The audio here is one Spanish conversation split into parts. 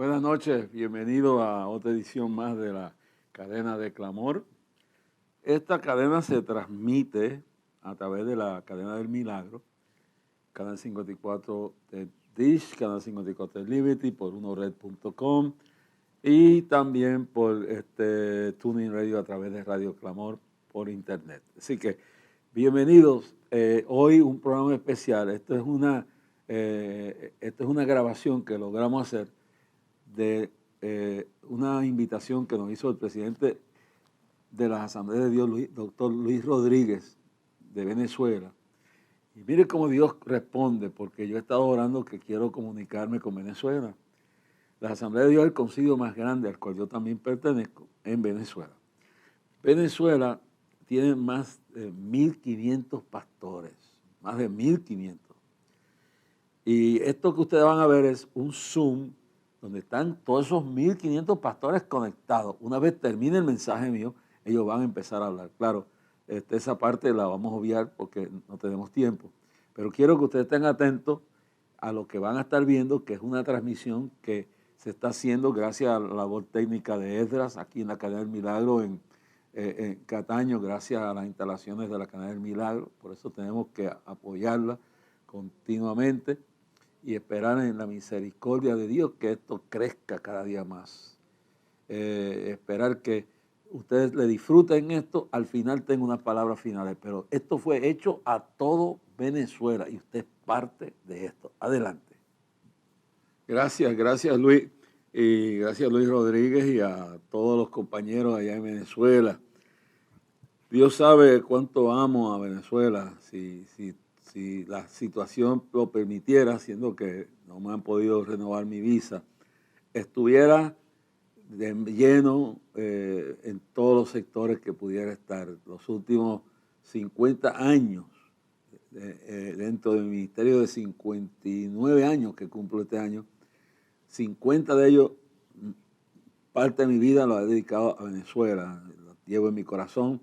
Buenas noches, bienvenido a otra edición más de la cadena de Clamor. Esta cadena se transmite a través de la cadena del Milagro, Canal 54 de Dish, Canal 54 de Liberty, por unored.com y también por Tuning Radio a través de Radio Clamor por internet. Así que bienvenidos. Hoy un programa especial. Esto es una grabación que logramos hacer de una invitación que nos hizo el presidente de las Asambleas de Dios, doctor Luis Rodríguez, de Venezuela. Y mire cómo Dios responde, porque yo he estado orando que quiero comunicarme con Venezuela. La Asamblea de Dios es el concilio más grande al cual yo también pertenezco en Venezuela. Venezuela tiene más de 1.500 pastores, más de 1.500. Y esto que ustedes van a ver es un Zoom donde están todos esos 1.500 pastores conectados. Una vez termine el mensaje mío, ellos van a empezar a hablar. Claro, esa parte la vamos a obviar porque no tenemos tiempo. Pero quiero que ustedes estén atentos a lo que van a estar viendo, que es una transmisión que se está haciendo gracias a la labor técnica de Esdras, aquí en la Cadena del Milagro, en Cataño, gracias a las instalaciones de la Cadena del Milagro. Por eso tenemos que apoyarla continuamente y esperar en la misericordia de Dios que esto crezca cada día más. Esperar que ustedes le disfruten esto, al final tengo unas palabras finales, pero esto fue hecho a todo Venezuela y usted es parte de esto. Adelante. Gracias Luis, y gracias Luis Rodríguez y a todos los compañeros allá en Venezuela. Dios sabe cuánto amo a Venezuela, si la situación lo permitiera, siendo que no me han podido renovar mi visa, estuviera de lleno en todos los sectores que pudiera estar. Los últimos 50 años, dentro del ministerio de 59 años que cumplo este año, 50 de ellos, parte de mi vida lo he dedicado a Venezuela, lo llevo en mi corazón.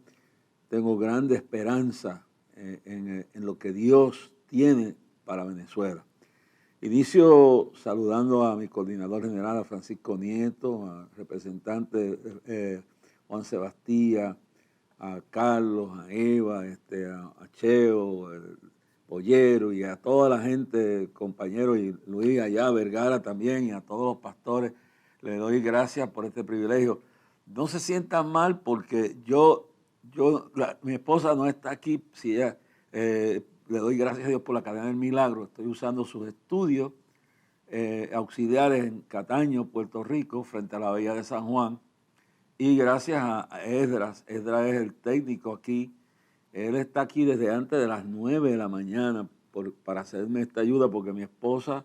Tengo grande esperanza en lo que Dios tiene para Venezuela. Inicio saludando a mi coordinador general, a Francisco Nieto, al representante Juan Sebastián, a Carlos, a Eva, a Cheo, el Pollero y a toda la gente, compañeros, y Luis allá, Vergara también, y a todos los pastores. Les doy gracias por este privilegio. No se sientan mal porque mi esposa no está aquí, si ella, le doy gracias a Dios por la Cadena del Milagro. Estoy usando sus estudios auxiliares en Cataño, Puerto Rico, frente a la Bahía de San Juan. Y gracias a Esdras. Esdras es el técnico aquí. Él está aquí desde antes de las 9 de la mañana para hacerme esta ayuda porque mi esposa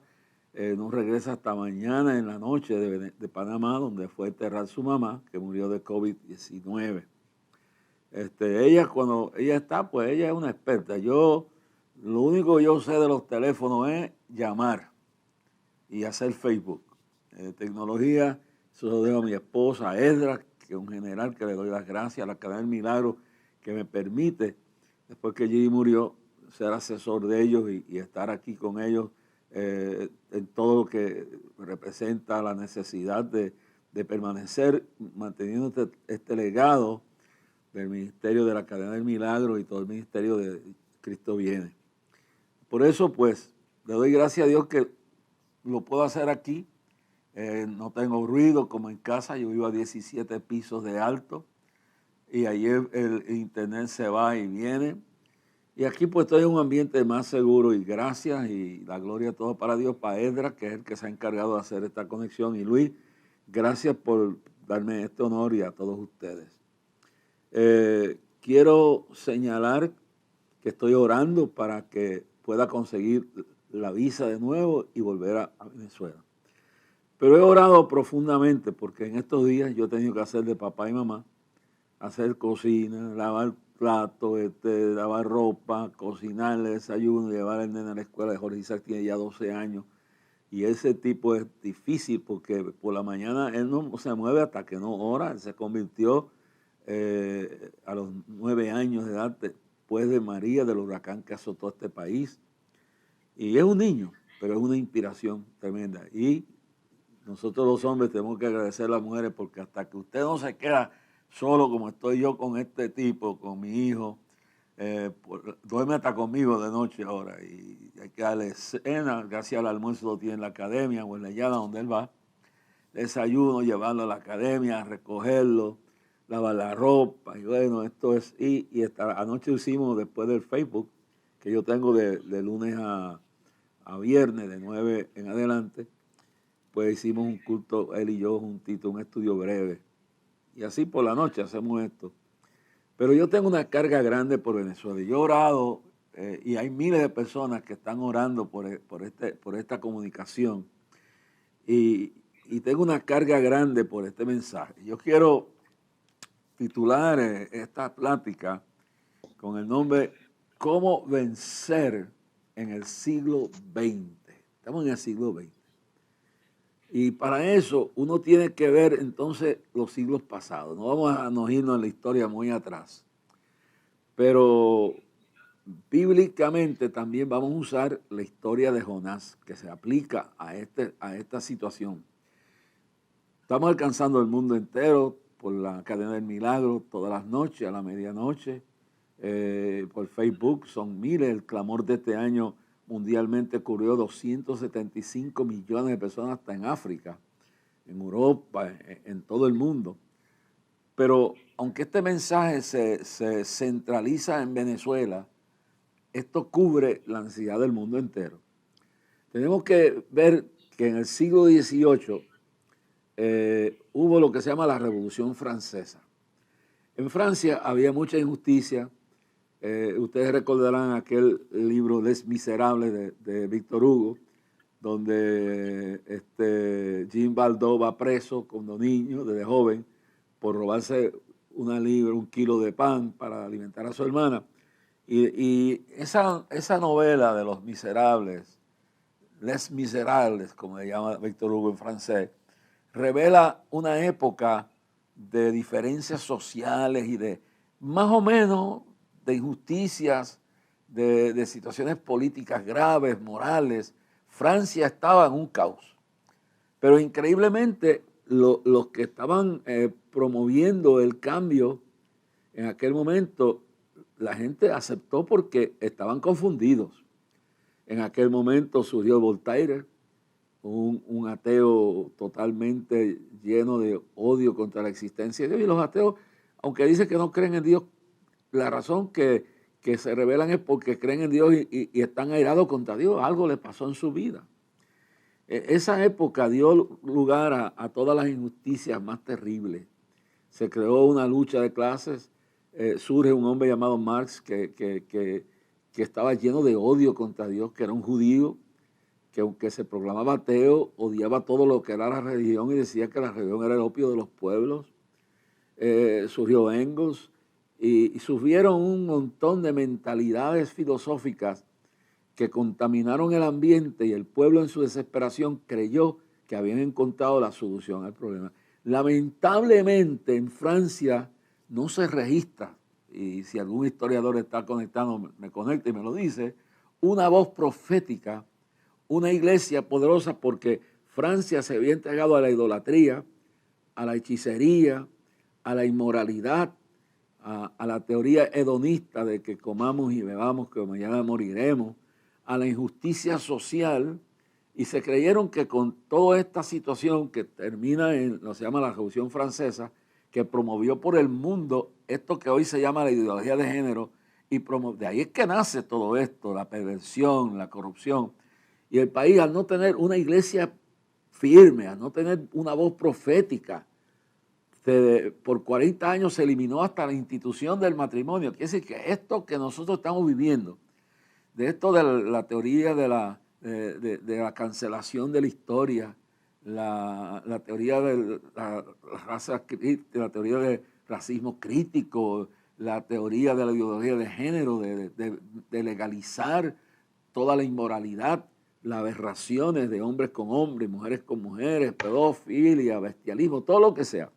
no regresa hasta mañana en la noche de Panamá, donde fue a enterrar su mamá, que murió de COVID-19. Ella, cuando ella está, pues ella es una experta. Lo único que yo sé de los teléfonos es llamar y hacer Facebook. Tecnología, eso lo dejo a mi esposa, a Esdras, que es un general que le doy las gracias, a la Cadena del Milagro, que me permite, después que Gigi murió, ser asesor de ellos y estar aquí con ellos en todo lo que representa la necesidad de permanecer manteniendo este legado del Ministerio de la Cadena del Milagro y todo el ministerio de Cristo Viene. Por eso, pues, le doy gracias a Dios que lo puedo hacer aquí. No tengo ruido como en casa, yo vivo a 17 pisos de alto y ahí el internet se va y viene. Y aquí pues estoy en un ambiente más seguro y gracias y la gloria a todo para Dios, para Esdras, que es el que se ha encargado de hacer esta conexión. Y Luis, gracias por darme este honor y a todos ustedes. Quiero señalar que estoy orando para que pueda conseguir la visa de nuevo y volver a Venezuela. Pero he orado profundamente porque en estos días yo he tenido que hacer de papá y mamá, hacer cocina, lavar platos, lavar ropa, cocinarle desayuno, llevar al nene a la escuela. Jorge Isaac tiene ya 12 años y ese tipo es difícil porque por la mañana él no se mueve hasta que no ora. Él se convirtió a los 9 años de edad después de María, del huracán que azotó este país. Y es un niño, pero es una inspiración tremenda. Y nosotros los hombres tenemos que agradecer a las mujeres porque hasta que usted no se queda solo como estoy yo con este tipo, con mi hijo, duerme hasta conmigo de noche ahora y hay que darle cena, gracias al almuerzo lo tiene en la academia o en la llana donde él va, desayuno, llevarlo a la academia, recogerlo, lavar la ropa y bueno, esto es, y esta anoche hicimos después del Facebook, que yo tengo de lunes a viernes, de 9 en adelante, pues hicimos un culto, él y yo juntito, un estudio breve. Y así por la noche hacemos esto. Pero yo tengo una carga grande por Venezuela. Yo he orado y hay miles de personas que están orando por esta comunicación. Y tengo una carga grande por este mensaje. Yo quiero titular esta plática con el nombre ¿Cómo vencer en el siglo XX? Estamos en el siglo XX. Y para eso uno tiene que ver entonces los siglos pasados. No vamos a nos irnos en la historia muy atrás. Pero bíblicamente también vamos a usar la historia de Jonás, que se aplica a esta situación. Estamos alcanzando el mundo entero por la cadena del milagro todas las noches, a la medianoche, por Facebook, son miles. El clamor de este año mundialmente cubrió 275 millones de personas hasta en África, en Europa, en todo el mundo. Pero aunque este mensaje se centraliza en Venezuela, esto cubre la necesidad del mundo entero. Tenemos que ver que en el siglo XVIII hubo lo que se llama la Revolución Francesa. En Francia había mucha injusticia. Ustedes recordarán aquel libro Les Miserables de Víctor Hugo, donde Jean Valjean va preso cuando niño, desde joven, por robarse una libra, un kilo de pan para alimentar a su hermana. Y esa novela de Los Miserables, Les Miserables, como le llama Víctor Hugo en francés, revela una época de diferencias sociales y de más o menos de injusticias, de situaciones políticas graves, morales. Francia estaba en un caos. Pero increíblemente los que estaban promoviendo el cambio en aquel momento, la gente aceptó porque estaban confundidos. En aquel momento surgió Voltaire, un ateo totalmente lleno de odio contra la existencia de Dios. Y los ateos, aunque dicen que no creen en Dios, la razón que se revelan es porque creen en Dios y están airados contra Dios. Algo les pasó en su vida. Esa época dio lugar a todas las injusticias más terribles. Se creó una lucha de clases. Surge un hombre llamado Marx que estaba lleno de odio contra Dios, que era un judío, que aunque se proclamaba ateo, odiaba todo lo que era la religión y decía que la religión era el opio de los pueblos. Surgió Engels y surgieron un montón de mentalidades filosóficas que contaminaron el ambiente y el pueblo en su desesperación creyó que habían encontrado la solución al problema. Lamentablemente en Francia no se registra, y si algún historiador está conectado, me conecta y me lo dice, una voz profética, una iglesia poderosa, porque Francia se había entregado a la idolatría, a la hechicería, a la inmoralidad, a la teoría hedonista de que comamos y bebamos, que mañana moriremos, a la injusticia social, y se creyeron que con toda esta situación que termina en lo que se llama la Revolución Francesa, que promovió por el mundo esto que hoy se llama la ideología de género, y de ahí es que nace todo esto, la perversión, la corrupción. Y el país, al no tener una iglesia firme, al no tener una voz profética, por 40 años se eliminó hasta la institución del matrimonio. Quiere decir que esto que nosotros estamos viviendo, de esto de la teoría de la cancelación de la historia, la teoría de la raza, la teoría del racismo crítico, la teoría de la ideología de género, de legalizar toda la inmoralidad, las aberraciones de hombres con hombres, mujeres con mujeres, pedofilia, bestialismo, todo lo que sea.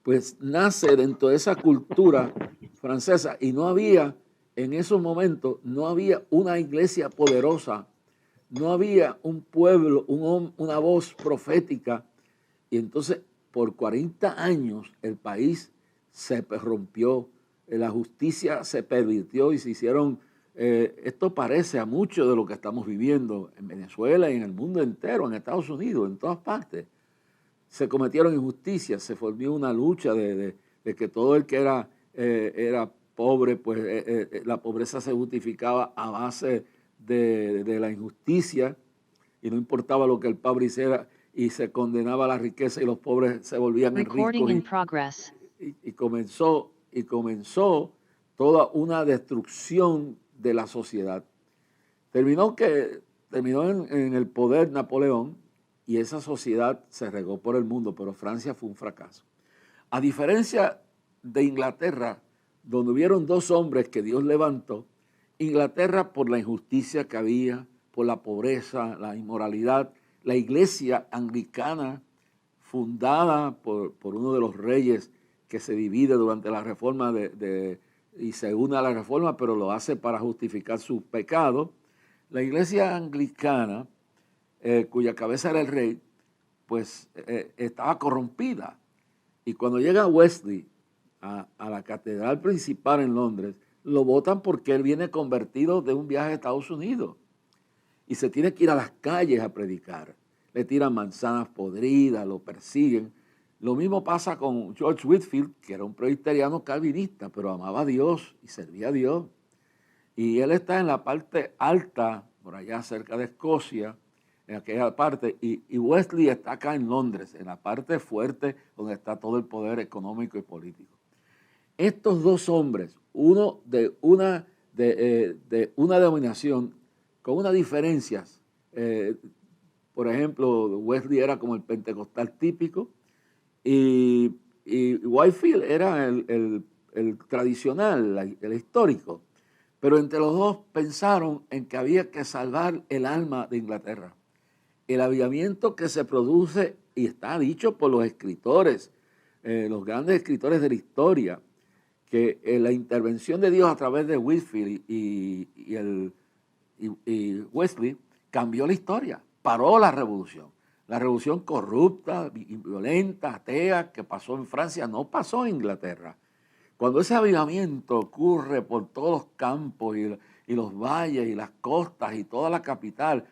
Pues nace dentro de esa cultura francesa y no había, en esos momentos, no había una iglesia poderosa no había un pueblo, una voz profética. Y entonces por 40 años el país se rompió, la justicia se pervirtió y se hicieron, esto parece a mucho de lo que estamos viviendo en Venezuela y en el mundo entero, en Estados Unidos, en todas partes. Se cometieron injusticias, se formó una lucha de que todo el que era pobre, pues la pobreza se justificaba a base de la injusticia y no importaba lo que el pobre hiciera y se condenaba a la riqueza y los pobres se volvían ricos y comenzó toda una destrucción de la sociedad. Terminó en el poder Napoleón y esa sociedad se regó por el mundo, pero Francia fue un fracaso. A diferencia de Inglaterra, donde hubieron dos hombres que Dios levantó, Inglaterra por la injusticia que había, por la pobreza, la inmoralidad, la iglesia anglicana fundada por uno de los reyes que se divide durante la reforma y se une a la reforma, pero lo hace para justificar sus pecados. La iglesia anglicana, cuya cabeza era el rey, pues estaba corrompida. Y cuando llega Wesley a la catedral principal en Londres, lo votan porque él viene convertido de un viaje a Estados Unidos. Y se tiene que ir a las calles a predicar. Le tiran manzanas podridas, lo persiguen. Lo mismo pasa con George Whitefield, que era un presbiteriano calvinista, pero amaba a Dios y servía a Dios. Y él está en la parte alta, por allá cerca de Escocia, en aquella parte, y Wesley está acá en Londres, en la parte fuerte donde está todo el poder económico y político. Estos dos hombres, uno de una denominación con unas diferencias, por ejemplo, Wesley era como el pentecostal típico y Whitefield era el tradicional, el histórico. Pero entre los dos pensaron en que había que salvar el alma de Inglaterra. El avivamiento que se produce, y está dicho por los escritores, los grandes escritores de la historia, que la intervención de Dios a través de Whitefield y Wesley cambió la historia, paró la revolución. La revolución corrupta, violenta, atea que pasó en Francia no pasó en Inglaterra. Cuando ese avivamiento ocurre por todos los campos y los valles y las costas y toda la capital,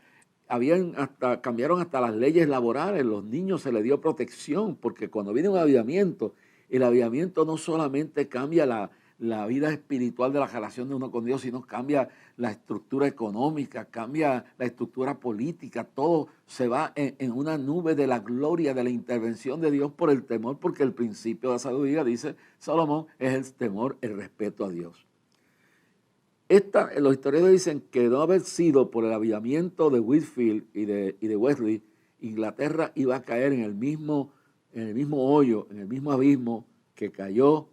cambiaron hasta las leyes laborales, los niños se les dio protección, porque cuando viene un avivamiento, el avivamiento no solamente cambia la vida espiritual de la relación de uno con Dios, sino cambia la estructura económica, cambia la estructura política, todo se va en una nube de la gloria, de la intervención de Dios por el temor, porque el principio de la sabiduría, dice Salomón, es el temor, el respeto a Dios. Los historiadores dicen que no haber sido por el avivamiento de Whitefield y de Wesley, Inglaterra iba a caer en el mismo hoyo, en el mismo abismo que cayó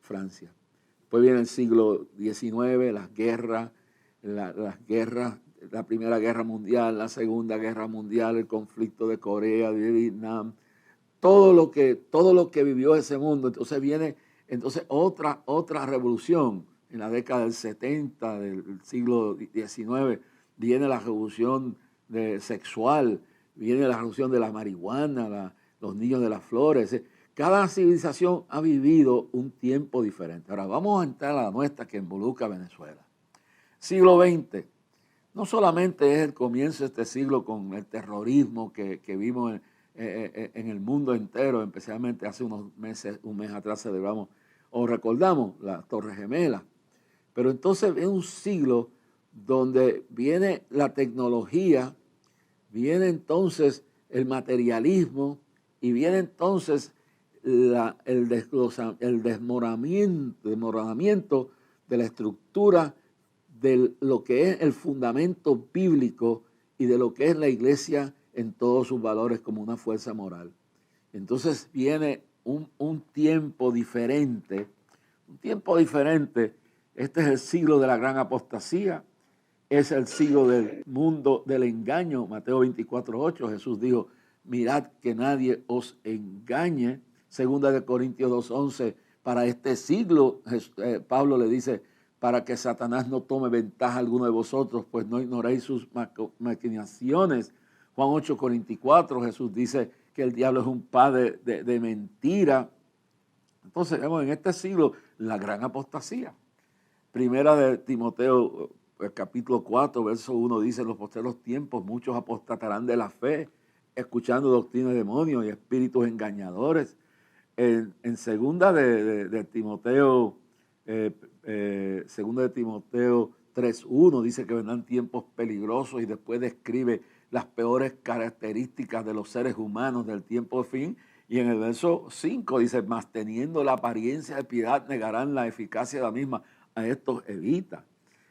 Francia. Después viene el siglo XIX, las guerras, la Primera Guerra Mundial, la Segunda Guerra Mundial, el conflicto de Corea, de Vietnam, todo lo que vivió ese mundo. Entonces viene otra revolución. En la década del 70 del siglo XIX viene la revolución sexual, viene la revolución de la marihuana, los niños de las flores. Cada civilización ha vivido un tiempo diferente. Ahora vamos a entrar a la nuestra que involucra a Venezuela. Siglo XX, no solamente es el comienzo de este siglo con el terrorismo que vimos en el mundo entero, especialmente hace un mes atrás celebramos o recordamos las Torres Gemelas. Pero entonces es un siglo donde viene la tecnología, viene entonces el materialismo y viene entonces el desmoronamiento de la estructura de lo que es el fundamento bíblico y de lo que es la iglesia en todos sus valores como una fuerza moral. Entonces viene un tiempo diferente, Este es el siglo de la gran apostasía, es el siglo del mundo del engaño. Mateo 24:8, Jesús dijo, mirad que nadie os engañe. Segunda de Corintios 2:11, para este siglo, Pablo le dice, para que Satanás no tome ventaja alguno de vosotros, pues no ignoréis sus maquinaciones. Juan 8:44, Jesús dice que el diablo es un padre de mentira. Entonces vemos en este siglo la gran apostasía. Primera de Timoteo, capítulo 4, verso 1, dice: en los postreros tiempos muchos apostatarán de la fe, escuchando doctrinas de demonios y espíritus engañadores. En segunda de Timoteo, segunda de Timoteo 3:1 dice que vendrán tiempos peligrosos, y después describe las peores características de los seres humanos del tiempo de fin. Y en el verso 5 dice: mas teniendo la apariencia de piedad negarán la eficacia de la misma. A estos evita.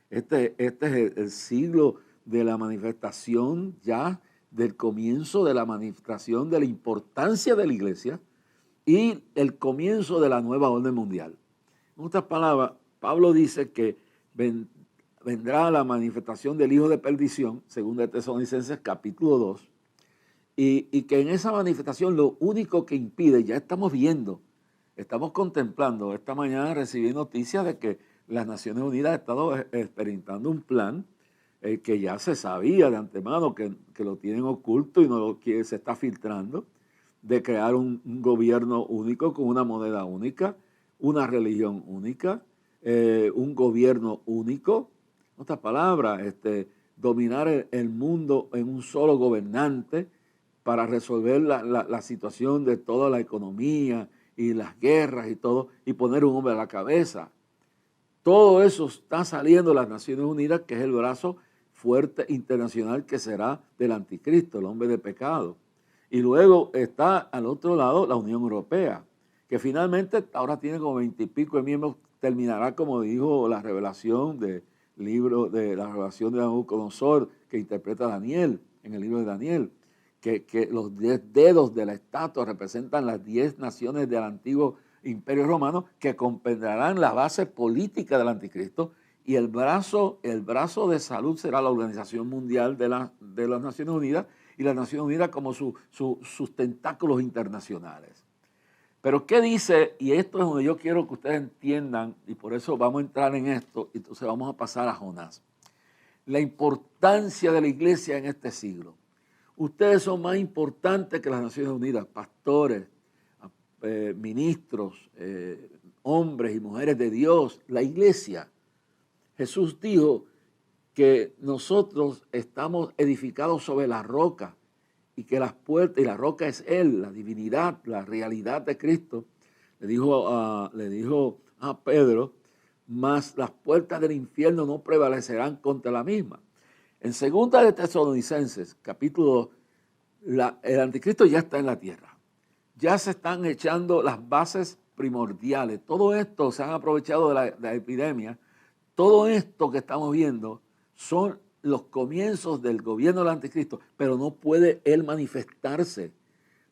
Este es el siglo de la manifestación, ya del comienzo de la manifestación de la importancia de la iglesia y el comienzo de la nueva orden mundial. En otras palabras, Pablo dice que vendrá la manifestación del hijo de perdición, según de Tesalonicenses capítulo 2, y que en esa manifestación lo único que impide, ya estamos viendo, estamos contemplando, esta mañana recibí noticias de que las Naciones Unidas han estado experimentando un plan que ya se sabía de antemano que lo tienen oculto y no que se está filtrando, de crear un gobierno único con una moneda única, una religión única, un gobierno único. En otras palabras, dominar el mundo en un solo gobernante para resolver la situación de toda la economía y las guerras y todo, y poner un hombre a la cabeza. Todo eso está saliendo de las Naciones Unidas, que es el brazo fuerte internacional que será del anticristo, el hombre de pecado. Y luego está al otro lado la Unión Europea, que finalmente ahora tiene como 20 y pico de miembros. Terminará, como dijo la revelación del libro de la revelación de Nabucodonosor, que interpreta Daniel, en el libro de Daniel, que los 10 dedos de la estatua representan las 10 naciones del antiguo Imperio Romano, que comprenderán la base política del anticristo, y el brazo de salud será la Organización Mundial de las Naciones Unidas, y las Naciones Unidas como sus tentáculos internacionales. Pero ¿qué dice? Y esto es donde yo quiero que ustedes entiendan, y por eso vamos a entrar en esto, y entonces vamos a pasar a Jonás. La importancia de la iglesia en este siglo. Ustedes son más importantes que las Naciones Unidas, pastores, ministros, hombres y mujeres de Dios, la iglesia. Jesús dijo que nosotros estamos edificados sobre la roca y que las puertas, y la roca es Él, la divinidad, la realidad de Cristo. Le dijo a Pedro: mas las puertas del infierno no prevalecerán contra la misma. En segunda de Tesalonicenses, capítulo 2, el anticristo ya está en la tierra. Ya se están echando las bases primordiales. Todo esto se han aprovechado de la epidemia. Todo esto que estamos viendo son los comienzos del gobierno del anticristo, pero no puede él manifestarse,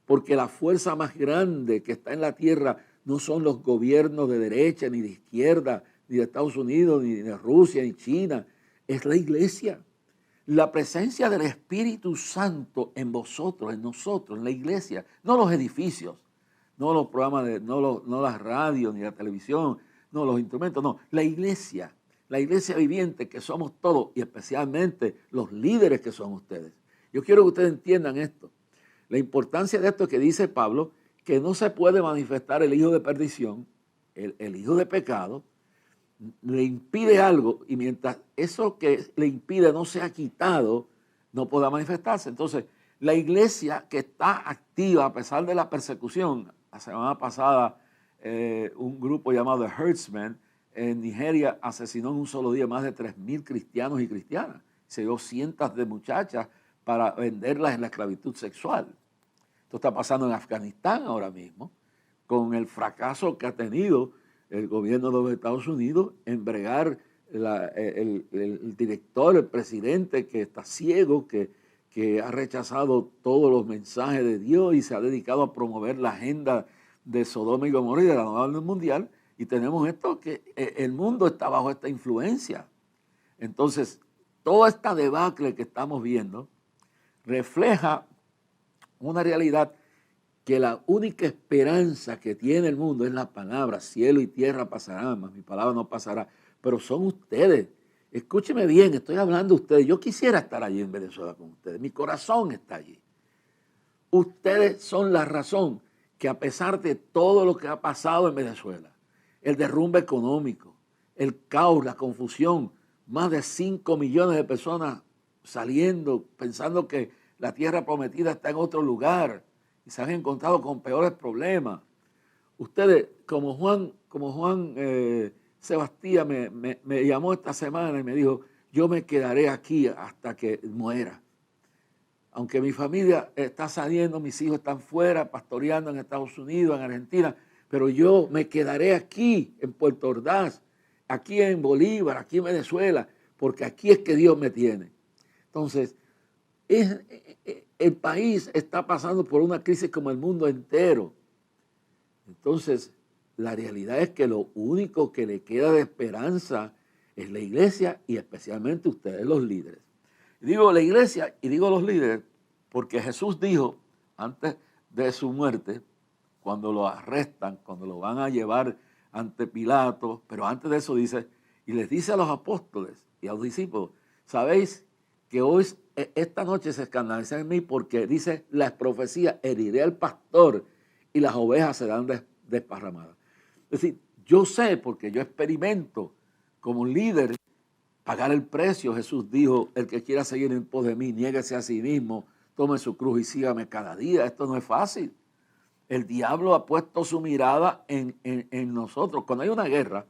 porque la fuerza más grande que está en la tierra no son los gobiernos de derecha, ni de izquierda, ni de Estados Unidos, ni de Rusia, ni China. Es la iglesia. La presencia del Espíritu Santo en vosotros, en nosotros, en la iglesia, no los edificios, no los programas, no las radios ni la televisión, no los instrumentos, no, la iglesia viviente que somos todos, y especialmente los líderes que son ustedes. Yo quiero que ustedes entiendan esto. La importancia de esto que dice Pablo, que no se puede manifestar el hijo de perdición, el hijo de pecado, le impide algo, y mientras eso que le impide no sea quitado, no podrá manifestarse. Entonces, la iglesia que está activa a pesar de la persecución, la semana pasada un grupo llamado The Herdsmen en Nigeria asesinó en un solo día más de 3,000 cristianos y cristianas. Se dio cientos de muchachas para venderlas en la esclavitud sexual. Esto está pasando en Afganistán ahora mismo, con el fracaso que ha tenido el gobierno de los Estados Unidos en bregar el director, el presidente que está ciego, que ha rechazado todos los mensajes de Dios y se ha dedicado a promover la agenda de Sodoma y Gomorra y de la nueva orden mundial. Y tenemos esto, que el mundo está bajo esta influencia. Entonces, toda esta debacle que estamos viendo refleja una realidad, que la única esperanza que tiene el mundo es la palabra. Cielo y tierra pasarán, mas mi palabra no pasará. pero son ustedes. Escúcheme bien, estoy hablando de ustedes. Yo quisiera estar allí en Venezuela con ustedes. Mi corazón está allí. Ustedes son la razón que a pesar de todo lo que ha pasado en Venezuela, el derrumbe económico, el caos, la confusión, más de 5 millones de personas saliendo, pensando que la tierra prometida está en otro lugar y se han encontrado con peores problemas. Ustedes, como Juan Sebastián me llamó esta semana y me dijo, yo me quedaré aquí hasta que muera. Aunque mi familia está saliendo, mis hijos están fuera, pastoreando en Estados Unidos, en Argentina, pero yo me quedaré aquí, en Puerto Ordaz, aquí en Bolívar, aquí en Venezuela, porque aquí es que Dios me tiene. Entonces, el país está pasando por una crisis como el mundo entero. Entonces, la realidad es que lo único que le queda de esperanza es la iglesia y especialmente ustedes, los líderes. Digo la iglesia y digo los líderes porque Jesús dijo antes de su muerte, cuando lo arrestan, cuando lo van a llevar ante Pilato, pero antes de eso dice, y les dice a los apóstoles y a los discípulos, sabéis que hoy, esta noche se escandalizan en mí porque dice las profecías, heriré al pastor y las ovejas serán desparramadas. Es decir, yo sé porque yo experimento como líder pagar el precio. Jesús dijo, el que quiera seguir en pos de mí, niéguese a sí mismo, tome su cruz y sígame cada día. Esto no es fácil. El diablo ha puesto su mirada en nosotros. Cuando hay una guerra,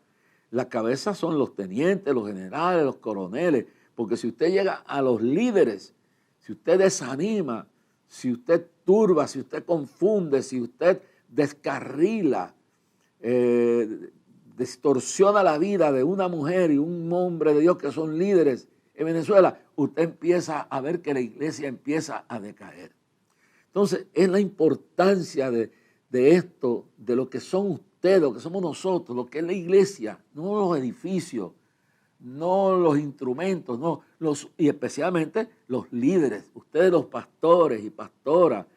la cabeza son los tenientes, los generales, los coroneles, porque si usted llega a los líderes, si usted desanima, si usted turba, si usted confunde, si usted descarrila, distorsiona la vida de una mujer y un hombre de Dios que son líderes en Venezuela, usted empieza a ver que la iglesia empieza a decaer. Entonces, es la importancia de esto, de lo que son ustedes, lo que somos nosotros, lo que es la iglesia, no los edificios, no los instrumentos, no y especialmente los líderes, ustedes los pastores y pastoras,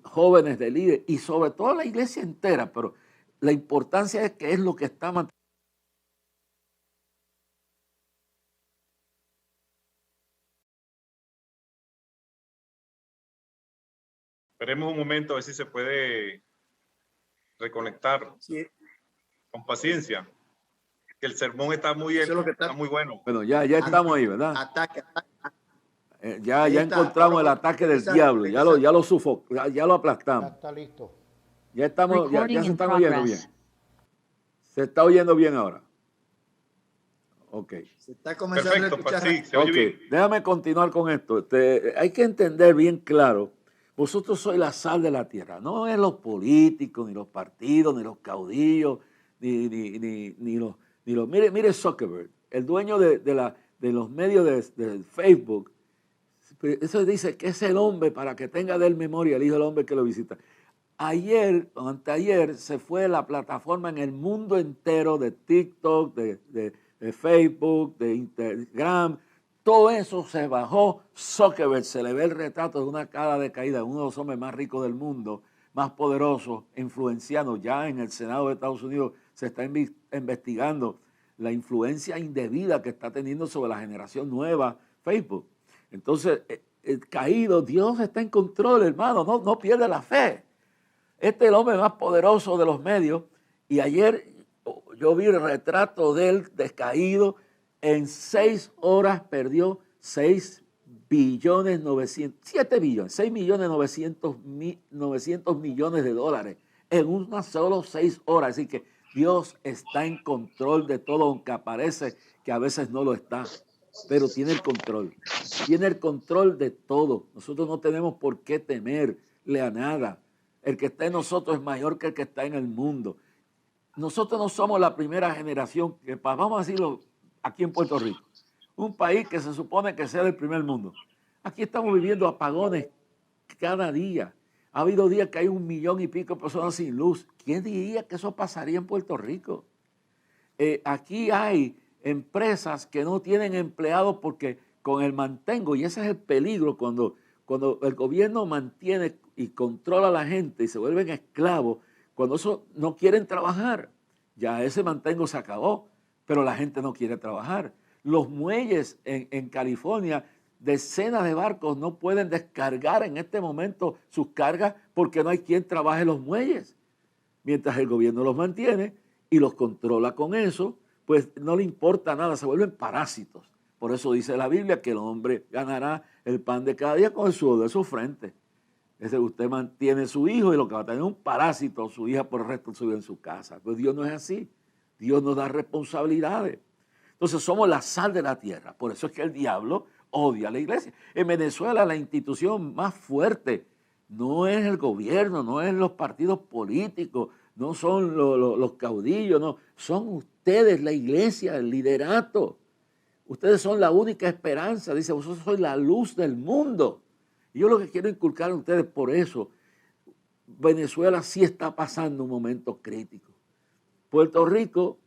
jóvenes de líderes, y sobre todo la iglesia entera, pero la importancia es que es lo que está manteniendo. Esperemos un momento a ver si se puede reconectar. Sí. Con paciencia. Que el sermón está muy, está muy bueno. Bueno, ya estamos ahí, ¿verdad? Ataque. Ya encontramos el ataque del diablo, ya lo sufocamos, ya lo aplastamos. Ya está listo. Ya estamos, ya se están oyendo bien. Se está oyendo bien ahora. Ok. Se está comenzando a escuchar. Sí, se oye bien. Déjame continuar con esto. Hay que entender bien claro, vosotros sois la sal de la tierra. No es los políticos, ni los partidos, ni los caudillos, ni los... Mire Zuckerberg, el dueño de los medios de Facebook. Eso dice que es el hombre para que tenga de él memoria el hijo del hombre que lo visita. Ayer o anteayer se fue la plataforma en el mundo entero de TikTok, de Facebook, de Instagram. Todo eso se bajó. Zuckerberg, se le ve el retrato de una cara decaída, uno de los hombres más ricos del mundo, más poderosos, influenciados. Ya en el Senado de Estados Unidos se está investigando la influencia indebida que está teniendo sobre la generación nueva Facebook. Entonces, caído, Dios está en control, hermano, no pierde la fe. Este es el hombre más poderoso de los medios y ayer yo vi el retrato de él descaído. En 6 horas perdió 6 millones de dólares en unas solo 6 horas. Así que Dios está en control de todo, aunque parece que a veces no lo está, pero tiene el control de todo. Nosotros no tenemos por qué temerle a nada. El que está en nosotros es mayor que el que está en el mundo. Nosotros no somos la primera generación, que vamos a decirlo aquí en Puerto Rico, un país que se supone que sea del primer mundo. Aquí estamos viviendo apagones cada día. Ha habido días que hay 1 millón y pico de personas sin luz. ¿Quién diría que eso pasaría en Puerto Rico? Aquí hay empresas que no tienen empleados porque con el mantengo, y ese es el peligro cuando el gobierno mantiene y controla a la gente y se vuelven esclavos, cuando eso no quieren trabajar, ya ese mantengo se acabó. pero la gente no quiere trabajar. Los muelles en California, decenas de barcos no pueden descargar en este momento sus cargas porque no hay quien trabaje los muelles. Mientras el gobierno los mantiene y los controla con eso, pues no le importa nada, se vuelven parásitos. Por eso dice la Biblia que el hombre ganará el pan de cada día con el sudor de su frente. Es decir, usted mantiene a su hijo y lo que va a tener es un parásito, su hija por el resto de su vida en su casa. Pues Dios no es así. Dios nos da responsabilidades. Entonces somos la sal de la tierra. Por eso es que el diablo odia a la iglesia. En Venezuela la institución más fuerte no es el gobierno, no es los partidos políticos, no son los caudillos, no. Son ustedes, la iglesia, el liderato. Ustedes son la única esperanza. Dice, vosotros sois la luz del mundo. Y yo lo que quiero inculcar a ustedes por eso, Venezuela sí está pasando un momento crítico. Puerto Rico,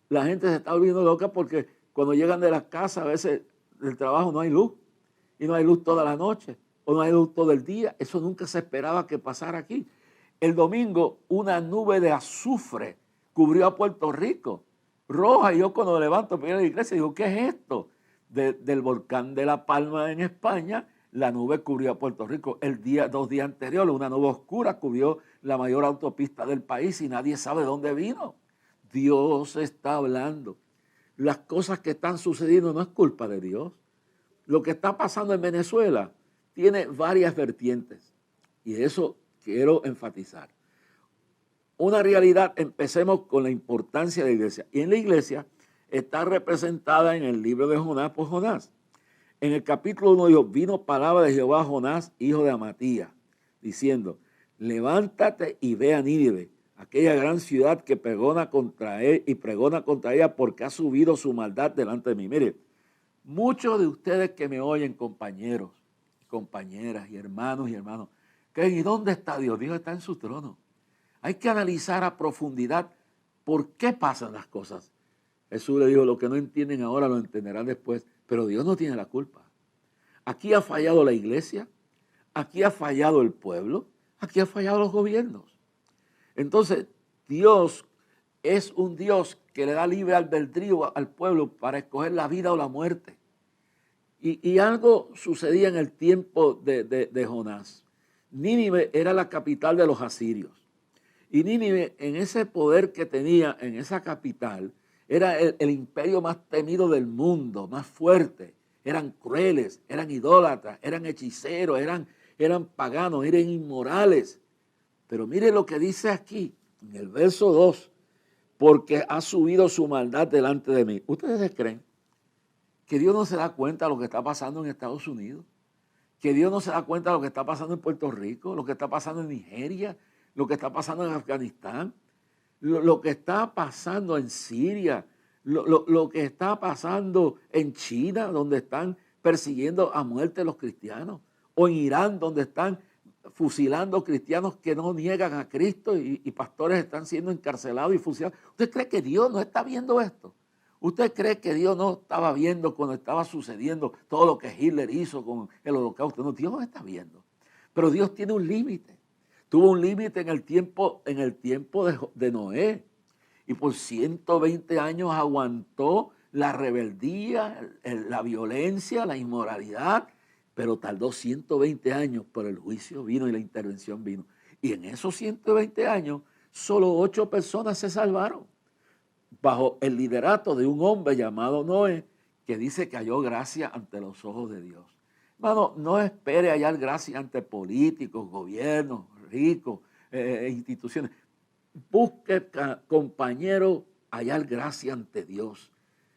la gente se está volviendo loca porque cuando llegan de la casa, a veces del trabajo no hay luz. Y no hay luz toda la noche, o no hay luz todo el día. Eso nunca se esperaba que pasara aquí. El domingo, una nube de azufre cubrió a Puerto Rico, roja. Y yo cuando me levanto para ir a la iglesia, digo, ¿qué es esto? Del volcán de La Palma en España, la nube cubrió a Puerto Rico. 2 días anteriores, una nube oscura cubrió la mayor autopista del país y nadie sabe dónde vino. Dios está hablando. Las cosas que están sucediendo no es culpa de Dios. Lo que está pasando en Venezuela tiene varias vertientes y eso quiero enfatizar. Una realidad, empecemos con la importancia de la iglesia. Y en la iglesia está representada en el libro de Jonás por Jonás. En el capítulo 1 dijo, vino palabra de Jehová a Jonás, hijo de Amatías, diciendo, levántate y ve a Nínive, aquella gran ciudad que pregona contra él y pregona contra ella porque ha subido su maldad delante de mí. Mire, muchos de ustedes que me oyen, compañeros, compañeras y hermanos, creen, ¿y dónde está Dios? Dios está en su trono. Hay que analizar a profundidad por qué pasan las cosas. Jesús le dijo, lo que no entienden ahora lo entenderán después. Pero Dios no tiene la culpa. Aquí ha fallado la iglesia, aquí ha fallado el pueblo, aquí ha fallado los gobiernos. Entonces, Dios es un Dios que le da libre albedrío al pueblo para escoger la vida o la muerte. Y algo sucedía en el tiempo de Jonás. Nínive era la capital de los asirios. Y Nínive, en ese poder que tenía en esa capital, era el imperio más temido del mundo, más fuerte. Eran crueles, eran idólatras, eran hechiceros, eran paganos, eran inmorales. Pero mire lo que dice aquí, en el verso 2, porque ha subido su maldad delante de mí. ¿Ustedes creen que Dios no se da cuenta de lo que está pasando en Estados Unidos? ¿Que Dios no se da cuenta de lo que está pasando en Puerto Rico, lo que está pasando en Nigeria, lo que está pasando en Afganistán? Lo que está pasando en Siria, lo que está pasando en China, donde están persiguiendo a muerte a los cristianos, o en Irán, donde están fusilando cristianos que no niegan a Cristo y pastores están siendo encarcelados y fusilados. ¿Usted cree que Dios no está viendo esto? ¿Usted cree que Dios no estaba viendo cuando estaba sucediendo todo lo que Hitler hizo con el holocausto? No, Dios no está viendo. Pero Dios tiene un límite. Tuvo un límite en el tiempo de Noé. Y por 120 años aguantó la rebeldía, la violencia, la inmoralidad. Pero tardó 120 años, pero el juicio vino y la intervención vino. Y en esos 120 años, solo 8 personas se salvaron. Bajo el liderato de un hombre llamado Noé, que dice que halló gracia ante los ojos de Dios. Hermano, no espere hallar gracia ante políticos, gobiernos, ricos, instituciones. Busque, compañero, hallar gracia ante Dios.